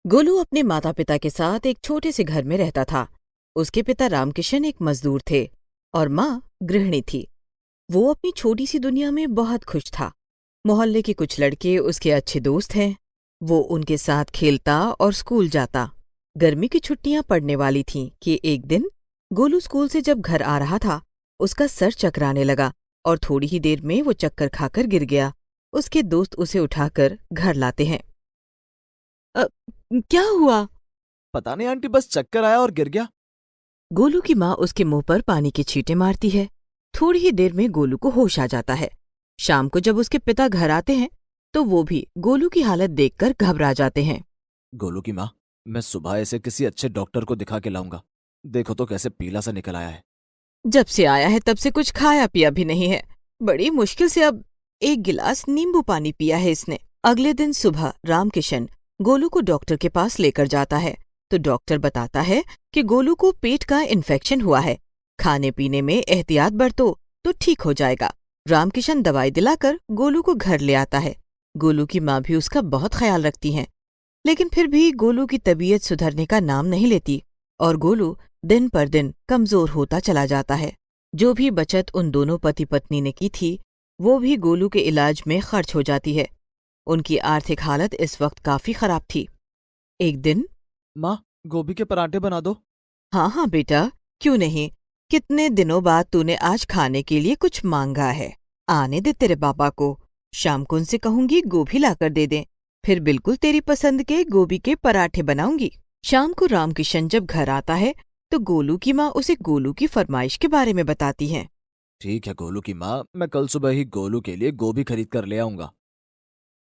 गोलू अपने माता पिता के साथ एक छोटे से घर में रहता था। उसके पिता रामकिशन एक मजदूर थे और माँ गृहिणी थी। वो अपनी छोटी सी दुनिया में बहुत खुश था। मोहल्ले के कुछ लड़के उसके अच्छे दोस्त हैं। वो उनके साथ खेलता और स्कूल जाता। गर्मी की छुट्टियां पड़ने वाली थीं कि एक दिन गोलू स्कूल से जब घर आ रहा था, उसका सर चकराने लगा और थोड़ी ही देर में वो चक्कर खाकर गिर गया। उसके दोस्त उसे उठाकर घर लाते हैं। "अ, क्या हुआ?" पता नहीं आंटी, बस चक्कर आया और गिर गया। गोलू की माँ उसके मुंह पर पानी के छींटे मारती है। थोड़ी ही देर में गोलू को होश आ जाता है। शाम को जब उसके पिता घर आते हैं तो वो भी गोलू की हालत देखकर घबरा जाते हैं। गोलू की माँ, मैं सुबह इसे किसी अच्छे डॉक्टर को दिखा के लाऊंगा। देखो तो कैसे पीला सा निकल आया है। जब से आया है तब से कुछ खाया पिया भी नहीं है। बड़ी मुश्किल से अब एक गिलास नींबू पानी पिया है इसने। अगले दिन सुबह रामकिशन गोलू को डॉक्टर के पास लेकर जाता है तो डॉक्टर बताता है कि गोलू को पेट का इन्फेक्शन हुआ है। खाने पीने में एहतियात बरतो तो ठीक हो जाएगा। रामकिशन दवाई दिलाकर गोलू को घर ले आता है। गोलू की माँ भी उसका बहुत ख्याल रखती हैं, लेकिन फिर भी गोलू की तबीयत सुधरने का नाम नहीं लेती और गोलू दिन पर दिन कमजोर होता चला जाता है। जो भी बचत उन दोनों पति पत्नी ने की थी वो भी गोलू के इलाज में खर्च हो जाती है। उनकी आर्थिक हालत इस वक्त काफी खराब थी। एक दिन, माँ, गोभी के पराठे बना दो। हाँ हाँ बेटा, क्यों नहीं। कितने दिनों बाद तूने आज खाने के लिए कुछ मांगा है। आने दे तेरे पापा को। शाम को उनसे कहूंगी गोभी लाकर दे दें, फिर बिल्कुल तेरी पसंद के गोभी के पराठे बनाऊंगी। शाम को रामकिशन जब घर आता है तो गोलू की माँ उसे गोलू की फरमाइश के बारे में बताती है। ठीक है गोलू की माँ, मैं कल सुबह ही गोलू के लिए गोभी खरीद कर ले आऊंगा।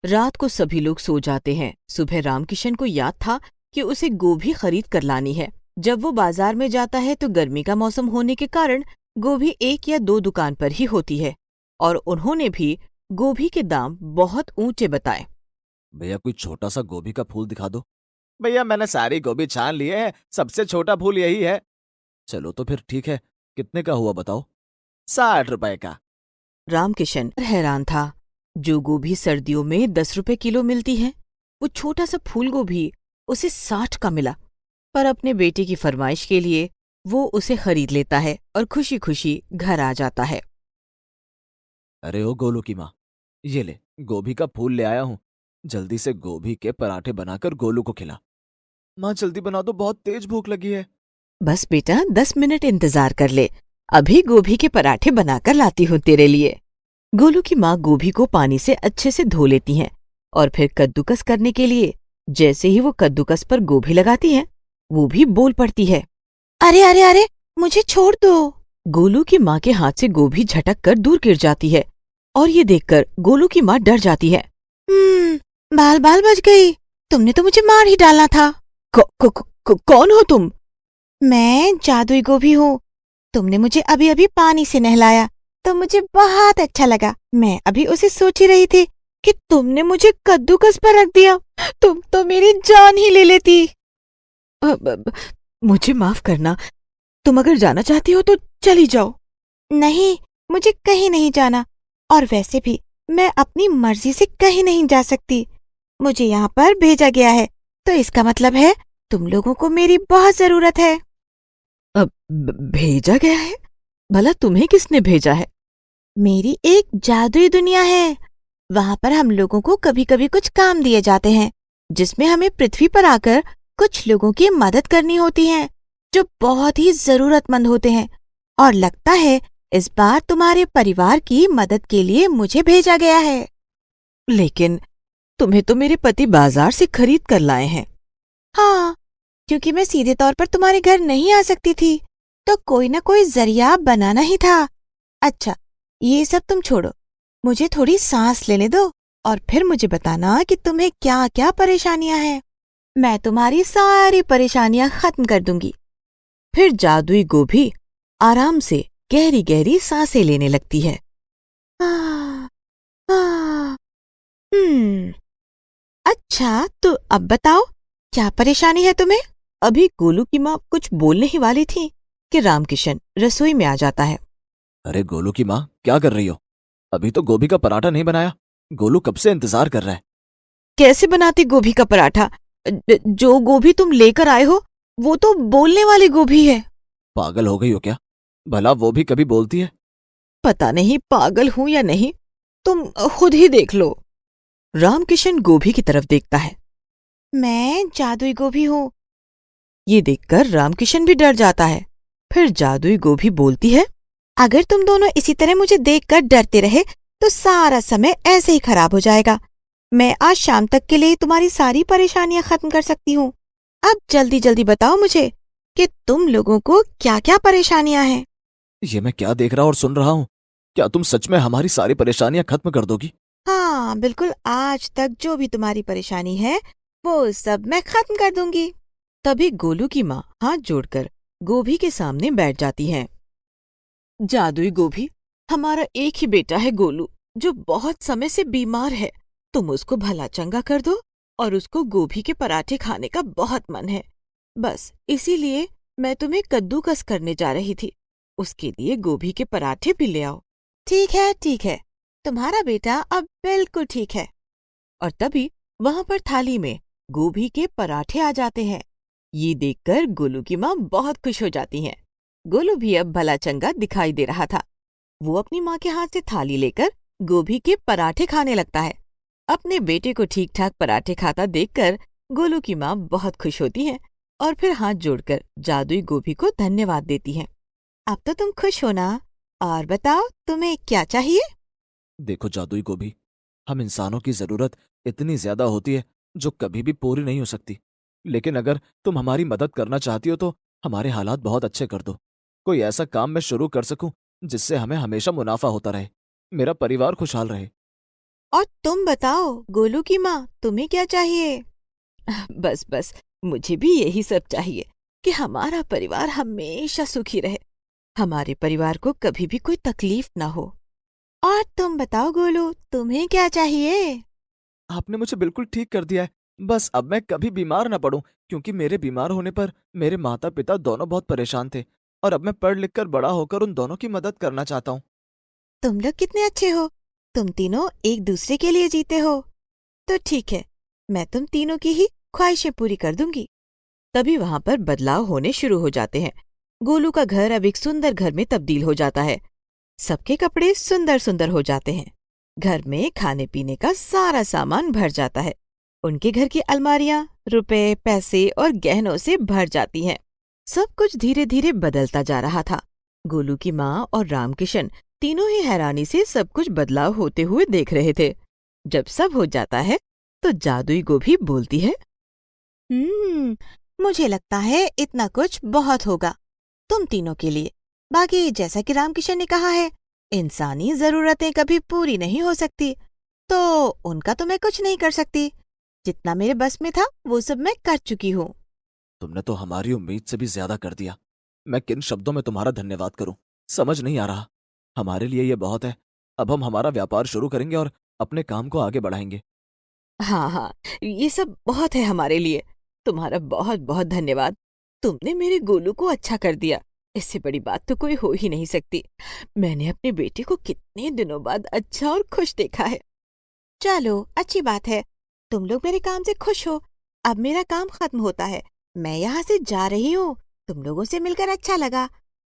रात को सभी लोग सो जाते हैं। सुबह रामकिशन को याद था कि उसे गोभी खरीद कर लानी है। जब वो बाजार में जाता है तो गर्मी का मौसम होने के कारण गोभी एक या दो दुकान पर ही होती है और उन्होंने भी गोभी के दाम बहुत ऊंचे बताए। भैया, कोई छोटा सा गोभी का फूल दिखा दो। भैया, मैंने सारी गोभी छान ली है, सबसे छोटा फूल यही है। चलो तो फिर ठीक है, कितने का हुआ बताओ। 60 रुपए का। रामकिशन हैरान था। जो गोभी सर्दियों में 10 रुपए किलो मिलती है, वो छोटा सा फूल गोभी उसे 60 का मिला। पर अपने बेटे की फरमाइश के लिए वो उसे खरीद लेता है और खुशी खुशी घर आ जाता है। अरे ओ गोलू की माँ, ये ले, गोभी का फूल ले आया हूँ। जल्दी से गोभी के पराठे बनाकर गोलू को खिला। माँ जल्दी बना दो, बहुत तेज भूख लगी है। बस बेटा, 10 मिनट इंतजार कर ले। अभी गोभी के पराठे बनाकर लाती हूँ तेरे लिए। गोलू की माँ गोभी को पानी से अच्छे से धो लेती हैं और फिर कद्दूकस करने के लिए जैसे ही वो कद्दूकस पर गोभी लगाती हैं, वो भी बोल पड़ती है, अरे अरे अरे, मुझे छोड़ दो। गोलू की माँ के हाथ से गोभी झटक कर दूर गिर जाती है और ये देखकर गोलू की माँ डर जाती है। बाल बाल बच गई। तुमने तो मुझे मार ही डालना था। कौन हो तुम? मैं जादुई गोभी हूँ। तुमने मुझे अभी अभी पानी से नहलाया तो मुझे बहुत अच्छा लगा। मैं अभी उसे सोच ही रही थी कि तुमने मुझे कद्दूकस पर रख दिया। तुम तो मेरी जान ही ले लेती। मुझे माफ करना। तुम अगर जाना चाहती हो तो चली जाओ। नहीं, मुझे कहीं नहीं जाना। और वैसे भी मैं अपनी मर्जी से कहीं नहीं जा सकती। मुझे यहाँ पर भेजा गया है, तो इसका मतलब है तुम लोगों को मेरी बहुत जरूरत है। अब भेजा गया है? भला तुम्हें किसने भेजा है? मेरी एक जादुई दुनिया है। वहां पर हम लोगों को कभी कभी कुछ काम दिए जाते हैं, जिसमें हमें पृथ्वी पर आकर कुछ लोगों की मदद करनी होती है जो बहुत ही जरूरतमंद होते हैं। और लगता है इस बार तुम्हारे परिवार की मदद के लिए मुझे भेजा गया है। लेकिन तुम्हें तो मेरे पति बाजार से खरीद कर लाए हैं। हाँ, क्योंकि मैं सीधे तौर पर तुम्हारे घर नहीं आ सकती थी, तो कोई न कोई जरिया बनाना ही था। अच्छा, ये सब तुम छोड़ो, मुझे थोड़ी सांस लेने दो और फिर मुझे बताना कि तुम्हें क्या क्या परेशानियां हैं। मैं तुम्हारी सारी परेशानियां खत्म कर दूंगी। फिर जादुई गोभी आराम से गहरी गहरी सांसें लेने लगती है। आ, आ, अच्छा, तो अब बताओ क्या परेशानी है तुम्हें? अभी गोलू की माँ कुछ बोलने ही वाली थी कि रामकिशन रसोई में आ जाता है। अरे गोलू की माँ, क्या कर रही हो? अभी तो गोभी का पराठा नहीं बनाया। गोलू कब से इंतजार कर रहा है। कैसे बनाती गोभी का पराठा? जो गोभी तुम लेकर आए हो वो तो बोलने वाली गोभी है। पागल हो गई हो क्या? भला वो भी कभी बोलती है? पता नहीं पागल हूं या नहीं, तुम खुद ही देख लो। रामकिशन गोभी की तरफ देखता है। मैं जादुई गोभी हूँ। ये देखकर रामकिशन भी डर जाता है। फिर जादुई गोभी बोलती है, अगर तुम दोनों इसी तरह मुझे देखकर डरते रहे तो सारा समय ऐसे ही खराब हो जाएगा। मैं आज शाम तक के लिए तुम्हारी सारी परेशानियां खत्म कर सकती हूँ। अब जल्दी जल्दी बताओ मुझे कि तुम लोगों को क्या क्या परेशानियां हैं। ये मैं क्या देख रहा और सुन रहा हूँ? क्या तुम सच में हमारी सारी परेशानियां खत्म कर दोगी? हाँ बिल्कुल, आज तक जो भी तुम्हारी परेशानी है वो सब मैं खत्म कर दूंगी। तभी गोलू की माँ हाथ जोड़कर गोभी के सामने बैठ जाती है। जादुई गोभी, हमारा एक ही बेटा है गोलू, जो बहुत समय से बीमार है। तुम उसको भला चंगा कर दो और उसको गोभी के पराठे खाने का बहुत मन है। बस इसीलिए मैं तुम्हें कद्दूकस करने जा रही थी। उसके लिए गोभी के पराठे भी ले आओ। ठीक है, तुम्हारा बेटा अब बिल्कुल ठीक है। और तभी वहां पर थाली में गोभी के पराठे आ जाते हैं। ये देखकर गोलू की माँ बहुत खुश हो जाती हैं। गोलू भी अब भला चंगा दिखाई दे रहा था। वो अपनी माँ के हाथ से थाली लेकर गोभी के पराठे खाने लगता है। अपने बेटे को ठीक ठाक पराठे खाता देखकर गोलू की माँ बहुत खुश होती है और फिर हाथ जोड़कर जादुई गोभी को धन्यवाद देती है। अब तो तुम खुश हो ना? और बताओ तुम्हें क्या चाहिए? देखो जादुई गोभी, हम इंसानों की जरूरत इतनी ज्यादा होती है जो कभी भी पूरी नहीं हो सकती। लेकिन अगर तुम हमारी मदद करना चाहती हो तो हमारे हालात बहुत अच्छे कर दो। कोई ऐसा काम मैं शुरू कर सकूं जिससे हमें हमेशा मुनाफा होता रहे, मेरा परिवार खुशहाल रहे। और तुम बताओ गोलू की माँ, तुम्हें क्या चाहिए? बस मुझे भी यही सब चाहिए कि हमारा परिवार हमेशा सुखी रहे, हमारे परिवार को कभी भी कोई तकलीफ ना हो। और तुम बताओ गोलू, तुम्हें क्या चाहिए? आपने मुझे बिल्कुल ठीक कर दिया है। बस अब मैं कभी बीमार ना पड़ूं, क्योंकि मेरे बीमार होने पर मेरे माता पिता दोनों बहुत परेशान थे और अब मैं पढ़ लिख कर बड़ा होकर उन दोनों की मदद करना चाहता हूँ। तुम लोग कितने अच्छे हो, तुम तीनों एक दूसरे के लिए जीते हो। तो ठीक है, मैं तुम तीनों की ही ख्वाहिशें पूरी कर दूंगी। तभी वहां पर बदलाव होने शुरू हो जाते हैं। गोलू का घर अब एक सुंदर घर में तब्दील हो जाता है। सबके कपड़े सुंदर सुंदर हो जाते हैं। घर में खाने पीने का सारा सामान भर जाता है। उनके घर की अलमारियां रुपए, पैसे और गहनों से भर जाती हैं। सब कुछ धीरे धीरे बदलता जा रहा था। गोलू की माँ और रामकिशन तीनों ही हैरानी से सब कुछ बदलाव होते हुए देख रहे थे। जब सब हो जाता है तो जादुई गोभी बोलती है, मुझे लगता है इतना कुछ बहुत होगा तुम तीनों के लिए। बाकी जैसा कि रामकिशन ने कहा है, इंसानी जरूरतें कभी पूरी नहीं हो सकती, तो उनका तो मैं कुछ नहीं कर सकती। जितना मेरे बस में था वो सब मैं कर चुकी हूँ। तुमने तो हमारी उम्मीद से भी ज्यादा कर दिया। मैं किन शब्दों में तुम्हारा धन्यवाद करूं, समझ नहीं आ रहा। हमारे लिए ये बहुत है। अब हम हमारा व्यापार शुरू करेंगे और अपने काम को आगे बढ़ाएंगे। हाँ, ये सब बहुत है हमारे लिए। तुम्हारा बहुत बहुत धन्यवाद। तुमने मेरे गोलू को अच्छा कर दिया। इससे बड़ी बात तो कोई हो ही नहीं सकती। मैंने अपने बेटे को कितने दिनों बाद अच्छा और खुश देखा है। चलो अच्छी बात है, तुम लोग मेरे काम से खुश हो। अब मेरा काम खत्म होता है, मैं यहाँ से जा रही हूँ। तुम लोगों से मिलकर अच्छा लगा।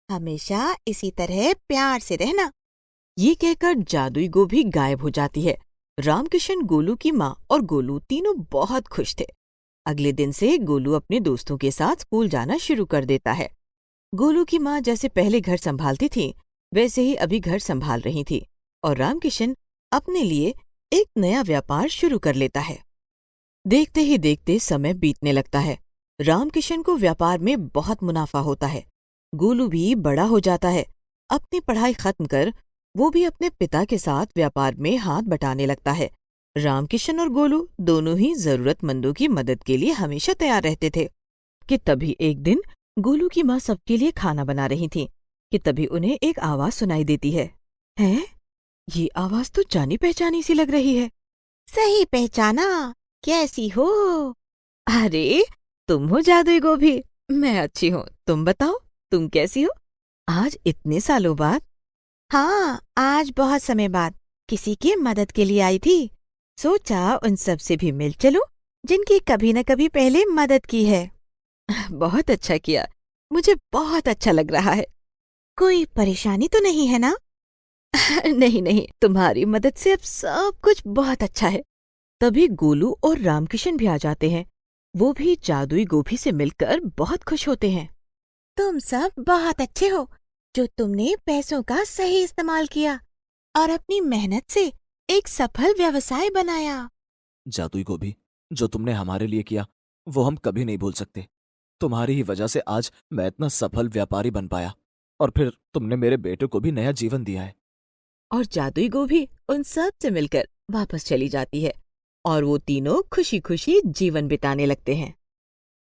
हमेशा इसी तरह प्यार से रहना। ये कहकर जादुई गोभी गायब हो जाती है। रामकिशन, गोलू की माँ और गोलू तीनों बहुत खुश थे। अगले दिन से गोलू अपने दोस्तों के साथ स्कूल जाना शुरू कर देता है। गोलू की माँ जैसे पहले घर संभालती थी, वैसे ही अभी घर संभाल रही थी और रामकिशन अपने लिए एक नया व्यापार शुरू कर लेता है। देखते ही देखते समय बीतने लगता है। रामकिशन को व्यापार में बहुत मुनाफा होता है। गोलू भी बड़ा हो जाता है। अपनी पढ़ाई खत्म कर वो भी अपने पिता के साथ व्यापार में हाथ बटाने लगता है। रामकिशन और गोलू दोनों ही जरूरतमंदों की मदद के लिए हमेशा तैयार रहते थे। कि तभी एक दिन गोलू की माँ सबके लिए खाना बना रही थी कि तभी उन्हें एक आवाज सुनाई देती है। हैं? ये आवाज तो जानी पहचानी सी लग रही है। सही पहचाना, कैसी हो? अरे तुम हो जादुई गोभी। मैं अच्छी हूँ, तुम बताओ तुम कैसी हो? आज इतने सालों बाद। हाँ, आज बहुत समय बाद किसी की मदद के लिए आई थी। सोचा उन सब से भी मिल चलो जिनकी कभी न कभी पहले मदद की है। बहुत अच्छा किया, मुझे बहुत अच्छा लग रहा है। कोई परेशानी तो नहीं है ना? नहीं नहीं, तुम्हारी मदद से अब सब कुछ बहुत अच्छा है। तभी गोलू और रामकिशन भी आ जाते हैं। वो भी जादुई गोभी से मिलकर बहुत खुश होते हैं। तुम सब बहुत अच्छे हो, जो तुमने पैसों का सही इस्तेमाल किया और अपनी मेहनत से एक सफल व्यवसाय बनाया। जादुई गोभी, जो तुमने हमारे लिए किया वो हम कभी नहीं भूल सकते। तुम्हारी ही वजह से आज मैं इतना सफल व्यापारी बन पाया, और फिर तुमने मेरे बेटे को भी नया जीवन दिया है। और जादुई गोभी उन सब से मिलकर वापस चली जाती है और वो तीनों खुशी खुशी जीवन बिताने लगते हैं।